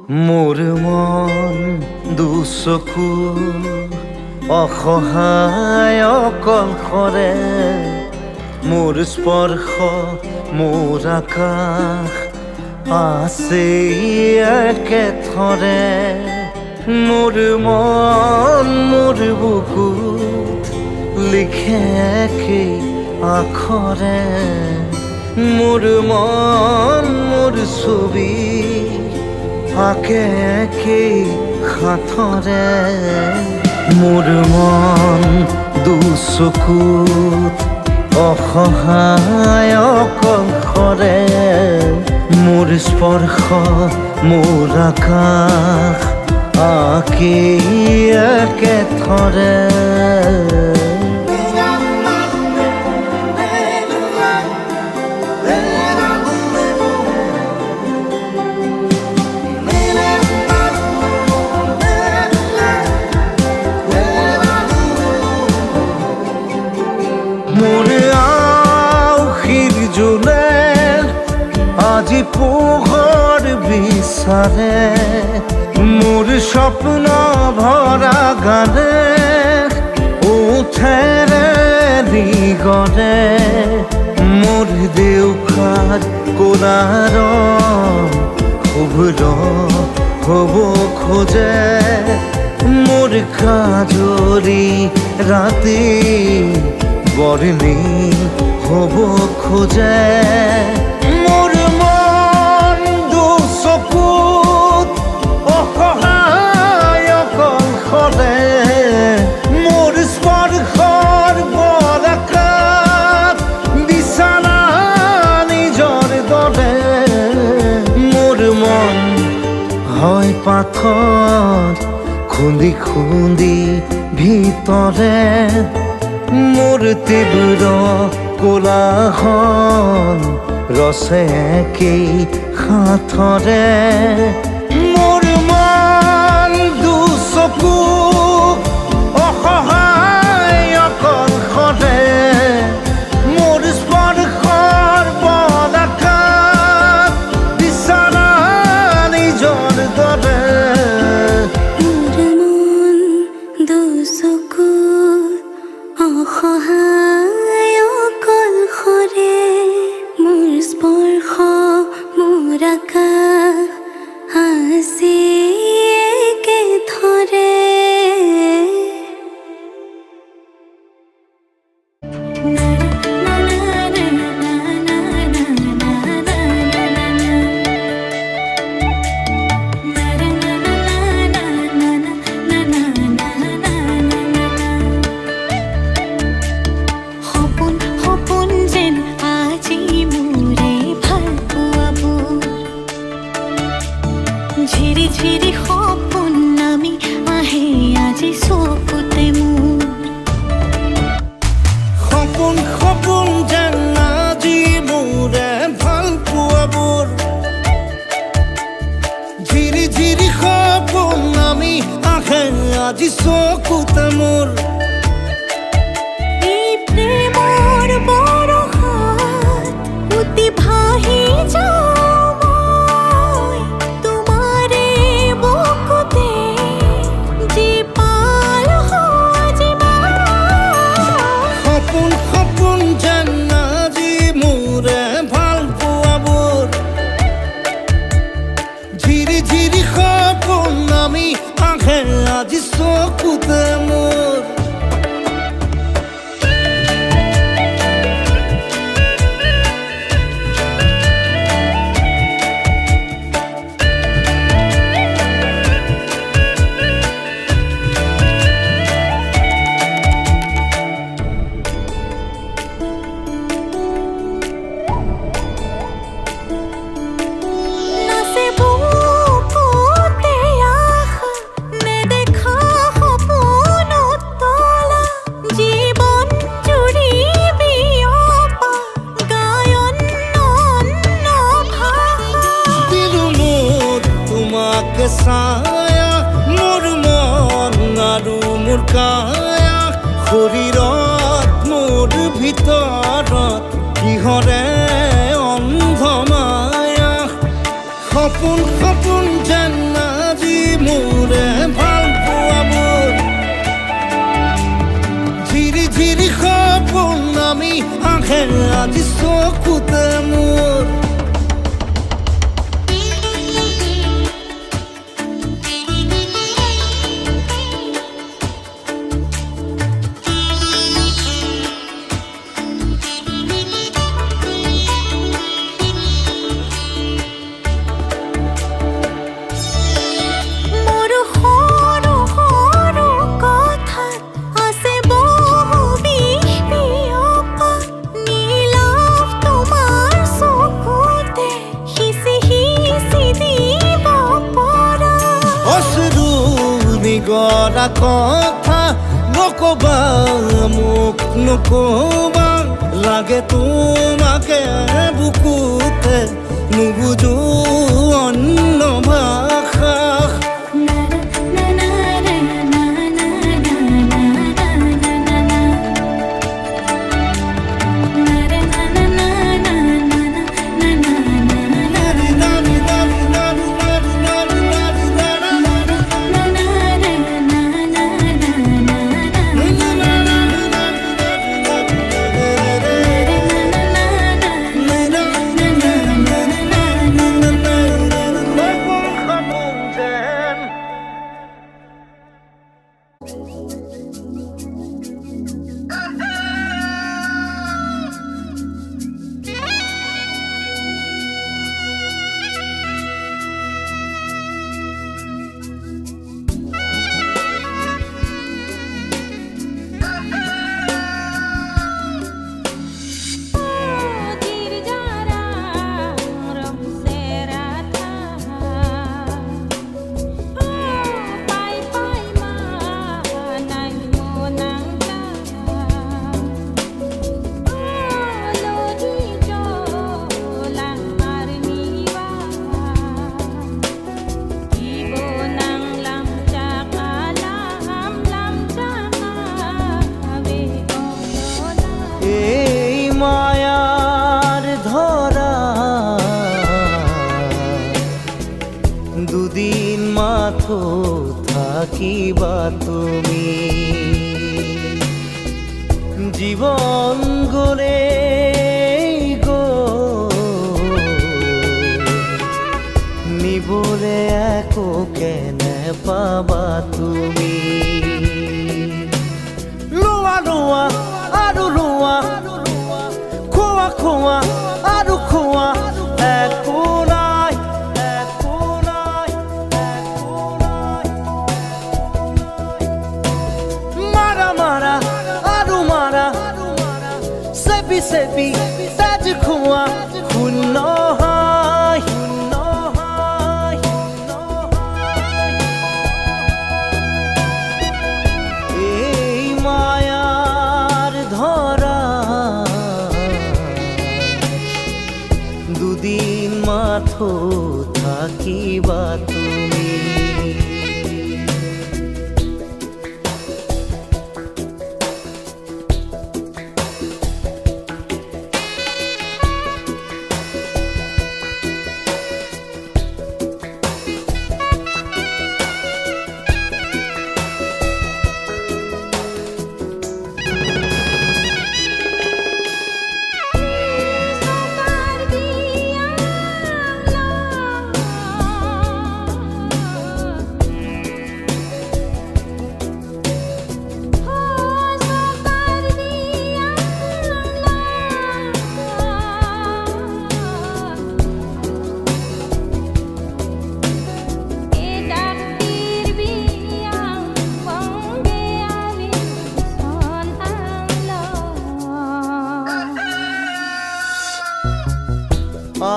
মোৰ মন দুচকু অসহায় অকলশৰে মোৰ স্পৰ্শ মোৰ আকাশ আছে একেথৰে মোৰ মন মোৰ বুকুত লিখে একেই আখৰে মোৰ মন মোৰ ছবি আঁকে একেই সাঁথৰে মোৰ মন দুচকুত অসহায় অকলশৰে মোৰ স্পৰ্শ মোৰ আকাশ আঁকেই একেথৰে মোৰ আউসীৰ জোনে আজি পোহৰ বিচাৰে মোৰ স্বপ্ন ভৰা গানে উঠেৰে নিগৰে মোৰ দেউখাৰ কোলাৰ শুভ্ৰ হ'ব খোজে মোৰ কাজৰি ৰাতি বৰ্ণি হ'ব খোজে মোৰ মন দুচকুত অসহায় অকলশৰে মোৰ স্পৰ্শৰ বৰকাত বিছানা নিজৰ দৰে মোৰ মন হয় পাথৰ খুন্দি খুন্দি ভিতৰে মোৰ তীব্ৰ কোলাহল ৰচে একেই সাঁথৰে মোৰ মন দুচকু অসহায় অকলশৰে মোৰ স্পৰ্শৰ বৰকাত বিছানা নিজৰ দৰে অসহায় অকলশৰে মোৰ স্পৰ্শ মোৰ আকাশ আছে একেথৰে ঝিৰি ঝিৰি সপোন নামি আহে আজি চকুতে মোৰ সপোন সপোন যেন আজি মোৰে ভাল পোৱাবোৰ ঝিৰি ঝিৰি সপোন নামি আহে আজি চকুতে মোৰ এই প্ৰেমৰ বৰষাত উটি ভাহি যাওঁ আজি চকুতে মোৰ ছায়া মোৰ মন আৰু মোৰ কায়া শৰীৰত মোৰ ভিতৰত কিহৰে অন্ধ মায়া সপোন সপোন যেন আজি মোৰে ভাল পোৱাবোৰ ঝিৰি ঝিৰি সপোন নামি আহে আজি চকুতে মোৰ গৰা কথা নকবা মোক নকবা লাগে তোমাকে বুকুতে নুবুজো অন্য ভাষা দুদিন মাথো থাকিবা তুমি জীবন গলে গো নিবলে একো কেনে পাবা তুমি লোৱা লোৱা আৰু লোৱা খোৱা খোৱা আৰু খোৱা একো নাই সেপি তাজ খোৱা শূন্য হয় এই মায়ার ধরা দুদিন মাথো থাকিবা তুমি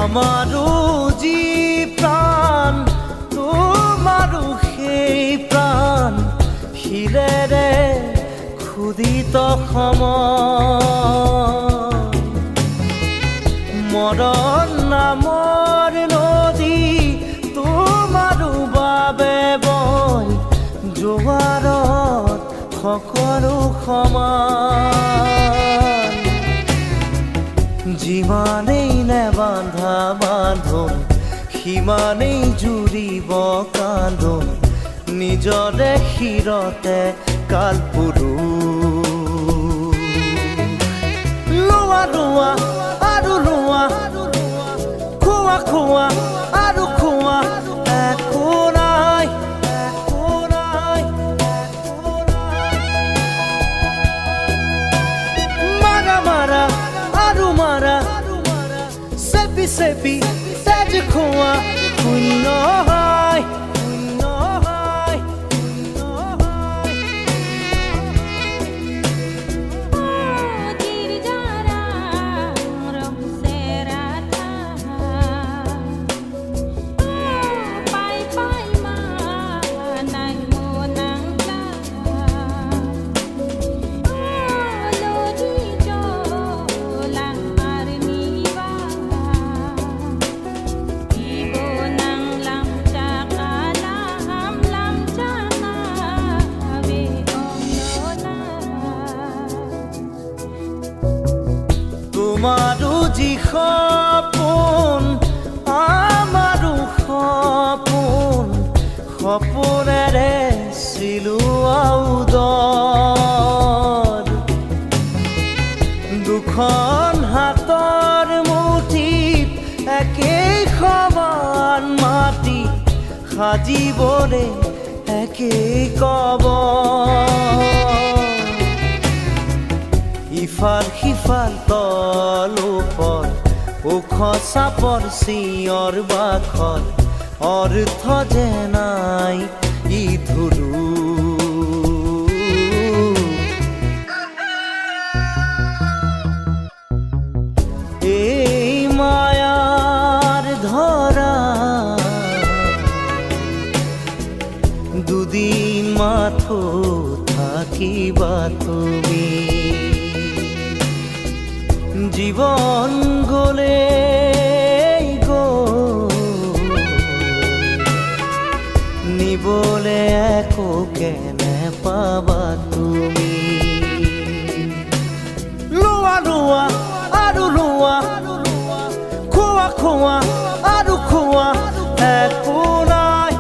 আমারো জি প্রাণ তোমারো সেই প্রাণ শিলেৰে ক্ষুদিত সময় মৰণ নামৰ নদী তোমাৰো বাবে বয় জোৱাৰত সকলো সমান যিমানেই নেবান্ধা বান্ধোন কিমানেই জুৰিব কান্দোন নিজৰে শিৰতে কালপুৰু লোৱা লোৱা আৰু লোৱা খোৱা খোৱা আৰু খোৱা একো নাই একো নাই একো নাই মাৰা মাৰা আৰু মাৰা চেপি চেপি তেজ খোৱা শূন্য হয় শূন্য হয় শূন্য হয় गिर जा रम से राधा पाई पाई मा নাই মনাং লজি জলাং আর নিবা ibonang lang chakala hamlang chana ave onglola তোমাৰো যি সপোন আমাৰো সপোন সপোনেৰে চিলোৱা উদৰ দুখন হাতৰ মুঠিত একেই সমান মাটি সাজিবলে একেই কবৰ ইফাল সিফাল তল ওপৰ ওখ চাপৰ চিঞৰ বাখৰ অৰ্থ যে নাই ই ধুৰু এই মায়াৰ ধৰা দুদিন মাথো থাকিবা তুমি জীবন গলে নিবলে একো কেনে পাবা তুমি লোৱা লোৱা আৰু লোৱা খোৱা খোৱা আৰু খোৱা একো নাই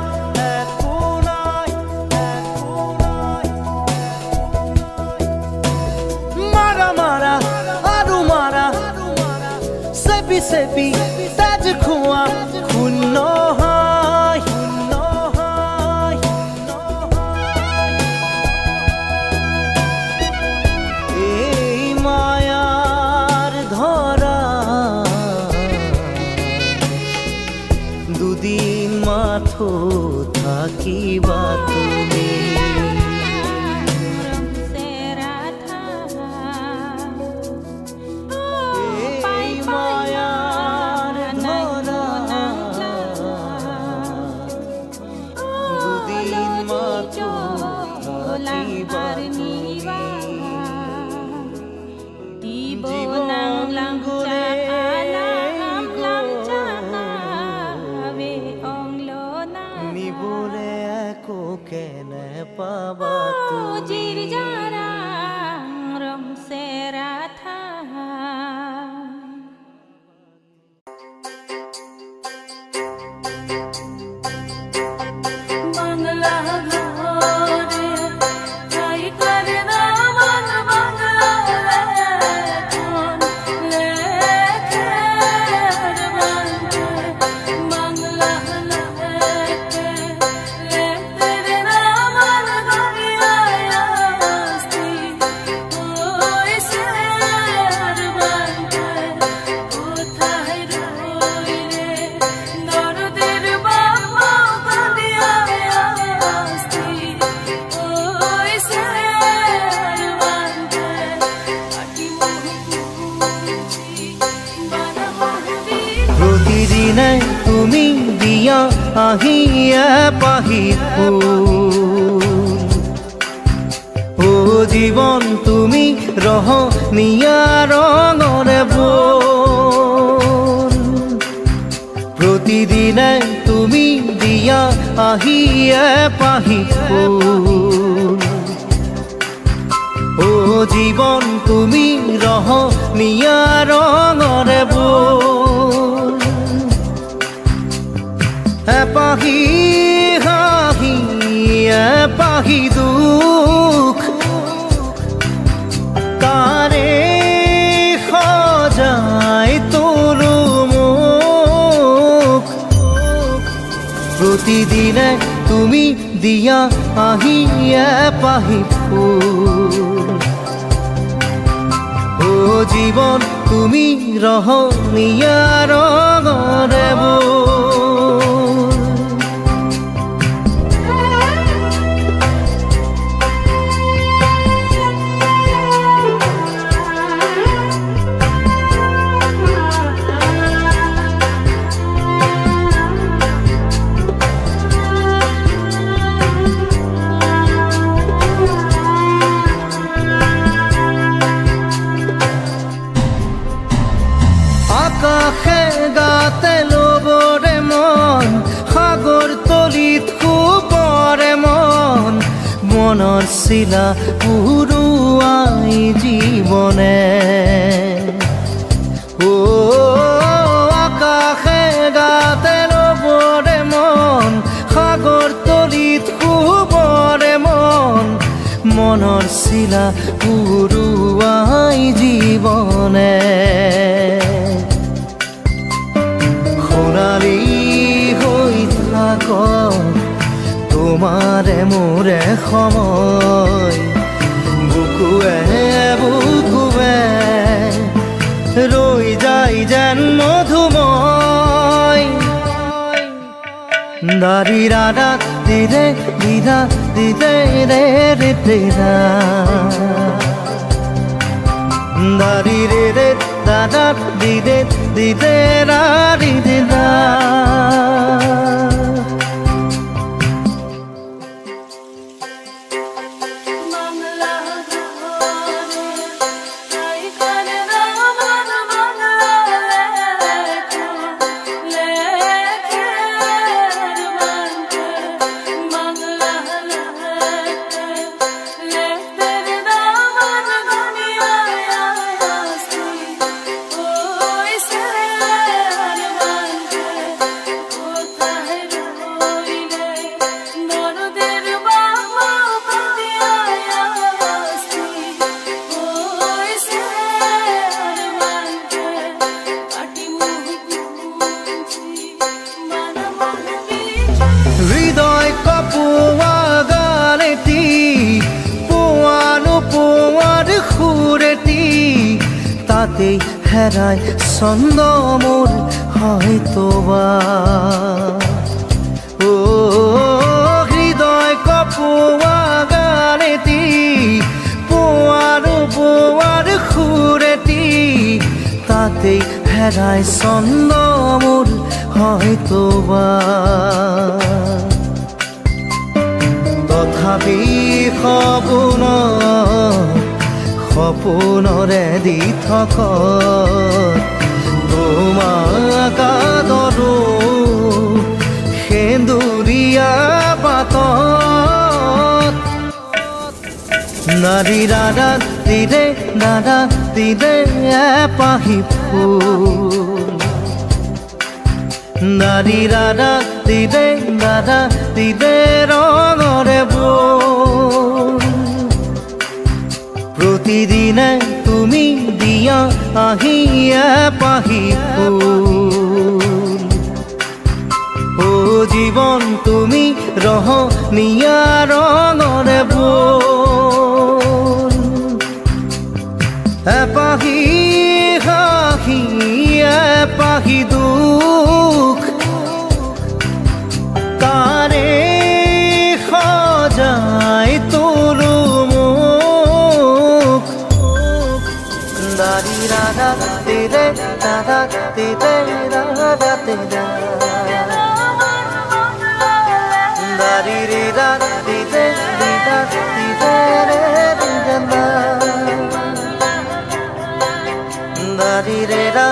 একো নাই একো নাই মাৰা মাৰা আৰু মাৰা চেপি চেপি তেজ খোৱা শূন্য হয় শূন্য হয় শূন্য হয় এই মায়াৰ ধৰা দুদিন মাথো থাকিবা তুমি रम से राधा पाई এই पाई মায়াৰ নাই ধৰা দুদিন মাথো থাকিবা ibonang lang chakala hamlang chana ave onglola নিবলে একো কেনে পাবা তুমি गिर जा रम से राधा বাংলা ঘরে তাই করে না মন বাংলা লেখন লেখে বাংলা লেখে লেখে না মন গড়িয়া আসতি ওই সে কোথায় রইলে দরদের বাবা কাঁদিয়া আসতি ওই সে প্ৰতিদিনে তুমি দিয়া আহিয়ে পাহি ফুল ও জীৱন তুমি ৰহনীয়া ৰঙৰে বল প্ৰতিদিনে তুমি দিয়া আহিয়ে পাহি ফুল ও জীৱন তুমি ৰহনীয়া ৰঙৰে বল এপাহি হাঁহি এপাহি দুখ তাৰে সজাই তোলো মোক প্ৰতিদিনে তুমি দিয়া আহি এপাহি ফুল ও জীৱন তুমি ৰহণীয়া ৰঙৰে বৈ আকাশে গাতে ল'বৰে মন সাগৰ তলিত শুবৰে মন মনৰ চিলা উৰুৱাই জীৱনে ও আকাশে গাতে ল'বৰে মন সাগৰ তলিত শুবৰে মন মনৰ চিলা উৰুৱাই জীৱনে সোণালী হৈ থাক তোমাৰে মোৰে সময় বুকুৱে বুকুৱে ৰৈ যায় যেন মধুময় দাৰি ৰাধা দিদে দিদা দিদে ৰে ৰে দিদা দাৰি ৰে ৰে দাদা দিদে দিদে রা দিদে দা বাংলা ঘরে তাই করে আমার বাংলা লেখে বাংলা লেখতে দামান দুনিয়া আসি ওই সে কোথায় রইলে নরদের বাবা কাঁদিয়া আসি ওই সে পাটি মুখ গুঞ্জি মানা মানবি হৃদয় কপোৱা গানেতি পোৱানো পোৱাৰ সুৰেতি তাতেই হেৰাই ছন্দ মোৰ হয়তোবা ও হৃদয় কপোৱা গানেতি পোৱানো পোৱাৰ সুৰেতি তাতেই হেৰাই ছন্দ মোৰ হয়তোবা তথাপি সপোনৰে দি থক তোমাক আদৰো সেন্দুৰীয়া পাতত নাৰী দাদা দিদে এপাহি ফুল নাৰী দাদা দিদে ৰঙৰে বৈ প্ৰতিদিনে তুমি দিয়া আহি এপাহি ফুল ও জীৱন তুমি ৰহণীয়া ৰঙৰে বৈ এপাহি হাঁহি এপাহি দুখ তাৰে সজাই তোলো মোক দাৰি ৰাধা দিদে দাদা দিদে ৰাধা দিদা দাৰি ৰে ৰাধা দিদে দিদা দিদে ৰে দিদা দাৰি রে রা